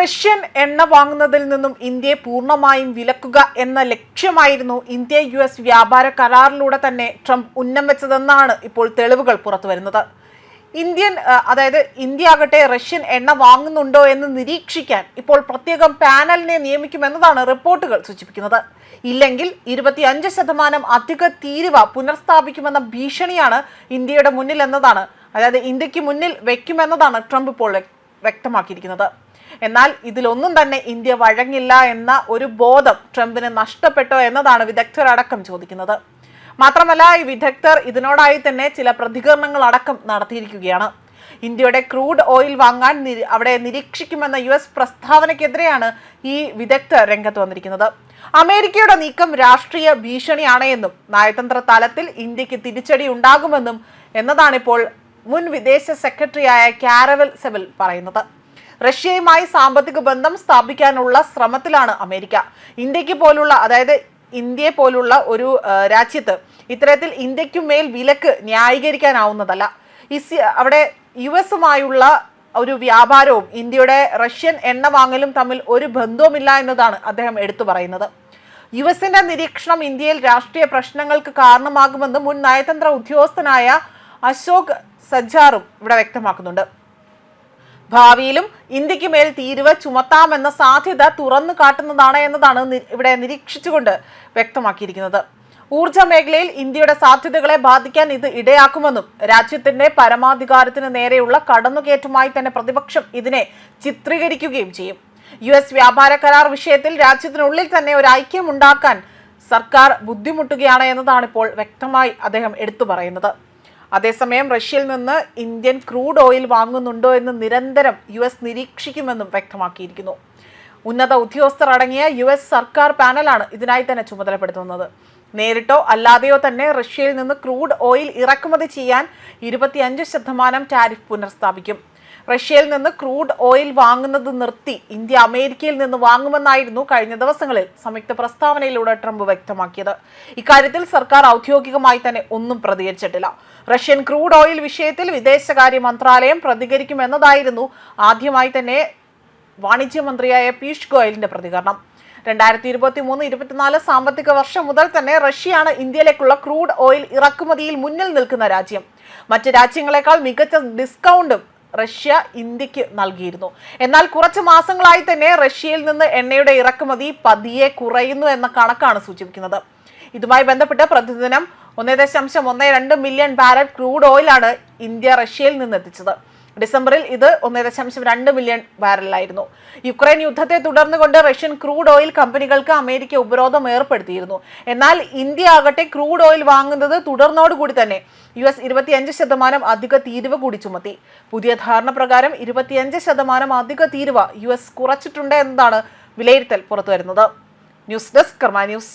Russian എണ്ണ വാങ്ങുന്നതിൽ നിന്നും ഇന്ത്യയെ പൂർണ്ണമായും വിലക്കുക എന്ന ലക്ഷ്യമായിരുന്നു ഇന്ത്യ US വ്യാപാര കരാറിലൂടെ തന്നെ ട്രംപ് ഉന്നം വെച്ചതെന്നാണ് ഇപ്പോൾ തെളിവുകൾ പുറത്തുവരുന്നത്. ഇന്ത്യ ആകട്ടെ റഷ്യൻ എണ്ണ വാങ്ങുന്നുണ്ടോ എന്ന് നിരീക്ഷിക്കാൻ ഇപ്പോൾ പ്രത്യേകം പാനലിനെ നിയമിക്കുമെന്നതാണ് റിപ്പോർട്ടുകൾ സൂചിപ്പിക്കുന്നത്. ഇല്ലെങ്കിൽ 25% അധിക തീരുവ പുനഃസ്ഥാപിക്കുമെന്ന ഭീഷണിയാണ് ഇന്ത്യയുടെ മുന്നിൽ എന്നതാണ്, ഇന്ത്യക്ക് മുന്നിൽ വെക്കുമെന്നതാണ് ട്രംപ് ഇപ്പോൾ വ്യക്തമാക്കിയിരിക്കുന്നത്. എന്നാൽ ഇതിലൊന്നും തന്നെ ഇന്ത്യ വഴങ്ങില്ല എന്ന ഒരു ബോധം ട്രംപിന് നഷ്ടപ്പെട്ടോ എന്നതാണ് വിദഗ്ധരടക്കം ചോദിക്കുന്നത്. മാത്രമല്ല, ഈ വിദഗ്ധർ ഇതിനോടായി തന്നെ ചില പ്രതികരണങ്ങൾ അടക്കം നടത്തിയിരിക്കുകയാണ്. ഇന്ത്യയുടെ ക്രൂഡ് ഓയിൽ വാങ്ങാൻ അവിടെ നിരീക്ഷിക്കുമെന്ന US പ്രസ്താവനയ്ക്കെതിരെയാണ് ഈ വിദഗ്ധർ രംഗത്ത് വന്നിരിക്കുന്നത്. അമേരിക്കയുടെ നീക്കം രാഷ്ട്രീയ ഭീഷണിയാണ് എന്നും നയതന്ത്ര തലത്തിൽ ഇന്ത്യക്ക് തിരിച്ചടി ഉണ്ടാകുമെന്നും എന്നതാണിപ്പോൾ മുൻ വിദേശ സെക്രട്ടറിയായ കാരവൽ സെബൽ പറയുന്നത്. റഷ്യയുമായി സാമ്പത്തിക ബന്ധം സ്ഥാപിക്കാനുള്ള ശ്രമത്തിലാണ് അമേരിക്ക. ഇന്ത്യയെ പോലുള്ള ഒരു രാജ്യത്ത് ഇത്തരത്തിൽ ഇന്ത്യക്കുമേൽ വിലക്ക് ന്യായീകരിക്കാനാവുന്നതല്ല. അവിടെ US-ഉമായുള്ള ഒരു വ്യാപാരവും ഇന്ത്യയുടെ റഷ്യൻ എണ്ണ വാങ്ങലും തമ്മിൽ ഒരു ബന്ധവുമില്ല എന്നതാണ് അദ്ദേഹം എടുത്തു പറയുന്നത്. US-ന്റെ നിരീക്ഷണം ഇന്ത്യയിൽ രാഷ്ട്രീയ പ്രശ്നങ്ങൾക്ക് കാരണമാകുമെന്ന് മുൻ നയതന്ത്ര ഉദ്യോഗസ്ഥനായ അശോക് സജ്ജാറും ഇവിടെ വ്യക്തമാക്കുന്നുണ്ട്. ഭാവിയിലും ഇന്ത്യക്ക് മേൽ തീരുവ ചുമത്താമെന്ന സാധ്യത തുറന്നു കാട്ടുന്നതാണ് എന്നതാണ് ഇവിടെ നിരീക്ഷിച്ചുകൊണ്ട് വ്യക്തമാക്കിയിരിക്കുന്നത്. ഊർജ മേഖലയിൽ ഇന്ത്യയുടെ സാധ്യതകളെ ബാധിക്കാൻ ഇത് ഇടയാക്കുമെന്നും രാജ്യത്തിന്റെ പരമാധികാരത്തിന് നേരെയുള്ള കടന്നുകയറ്റമായി തന്നെ പ്രതിപക്ഷം ഇതിനെ ചിത്രീകരിക്കുകയും ചെയ്യും. US വ്യാപാര കരാർ വിഷയത്തിൽ രാജ്യത്തിനുള്ളിൽ തന്നെ ഒരു ഐക്യം ഉണ്ടാക്കാൻ സർക്കാർ ബുദ്ധിമുട്ടുകയാണ് എന്നതാണ് ഇപ്പോൾ വ്യക്തമായി അദ്ദേഹം എടുത്തു പറയുന്നത്. അതേസമയം റഷ്യയിൽ നിന്ന് ഇന്ത്യൻ ക്രൂഡ് ഓയിൽ വാങ്ങുന്നുണ്ടോ എന്ന് നിരന്തരം US നിരീക്ഷിക്കുമെന്നും വ്യക്തമാക്കിയിരിക്കുന്നു. ഉന്നത ഉദ്യോഗസ്ഥർ അടങ്ങിയ US സർക്കാർ പാനലാണ് ഇതിനായി തന്നെ ചുമതലപ്പെടുത്തുന്നത്. നേരിട്ടോ അല്ലാതെയോ തന്നെ റഷ്യയിൽ നിന്ന് ക്രൂഡ് ഓയിൽ ഇറക്കുമതി ചെയ്യാൻ 25% ടാരിഫ് പുനഃസ്ഥാപിക്കും. റഷ്യയിൽ നിന്ന് ക്രൂഡ് ഓയിൽ വാങ്ങുന്നത് നിർത്തി ഇന്ത്യ അമേരിക്കയിൽ നിന്ന് വാങ്ങുമെന്നായിരുന്നു കഴിഞ്ഞ ദിവസങ്ങളിൽ സംയുക്ത പ്രസ്താവനയിലൂടെ ട്രംപ് വ്യക്തമാക്കിയത്. ഇക്കാര്യത്തിൽ സർക്കാർ ഔദ്യോഗികമായി തന്നെ ഒന്നും പ്രതികരിച്ചിട്ടില്ല. റഷ്യൻ ക്രൂഡ് ഓയിൽ വിഷയത്തിൽ വിദേശകാര്യ മന്ത്രാലയം പ്രതികരിക്കുമെന്നതായിരുന്നു ആദ്യമായി തന്നെ വാണിജ്യമന്ത്രിയായ പീയൂഷ് ഗോയലിന്റെ പ്രതികരണം. 2023-24 സാമ്പത്തിക വർഷം മുതൽ തന്നെ റഷ്യയാണ് ഇന്ത്യയിലേക്കുള്ള ക്രൂഡ് ഓയിൽ ഇറക്കുമതിയിൽ മുന്നിൽ നിൽക്കുന്ന രാജ്യം. മറ്റ് രാജ്യങ്ങളെക്കാൾ മികച്ച ഡിസ്കൗണ്ടും റഷ്യ ഇന്ത്യക്ക് നൽകിയിരുന്നു. എന്നാൽ കുറച്ച് മാസങ്ങളായി തന്നെ റഷ്യയിൽ നിന്ന് എണ്ണയുടെ ഇറക്കുമതി പതിയെ കുറയുന്നു എന്ന കണക്കാണ് സൂചിപ്പിക്കുന്നത്. ഇതുമായി ബന്ധപ്പെട്ട് പ്രതിദിനം 1.12 മില്യൺ ബാരൽ ക്രൂഡ് ഓയിലാണ് ഇന്ത്യ റഷ്യയിൽ നിന്ന് എത്തിച്ചത്. ഡിസംബറിൽ ഇത് 1.2 മില്യൺ ബാരലായിരുന്നു. യുക്രൈൻ യുദ്ധത്തെ തുടർന്നുകൊണ്ട് റഷ്യൻ ക്രൂഡ് ഓയിൽ കമ്പനികൾക്ക് അമേരിക്ക ഉപരോധം ഏർപ്പെടുത്തിയിരുന്നു. എന്നാൽ ഇന്ത്യ ആകട്ടെ ക്രൂഡ് ഓയിൽ വാങ്ങുന്നത് തുടർന്നോടുകൂടി തന്നെ US 25% അധിക തീരുവ കൂടി ചുമത്തി. പുതിയ ധാരണ പ്രകാരം 25% അധിക തീരുവ US കുറച്ചിട്ടുണ്ട് എന്നതാണ് വിലയിരുത്തൽ പുറത്തുവരുന്നത്. ന്യൂസ് ഡെസ്ക് കർമ്മ ന്യൂസ്.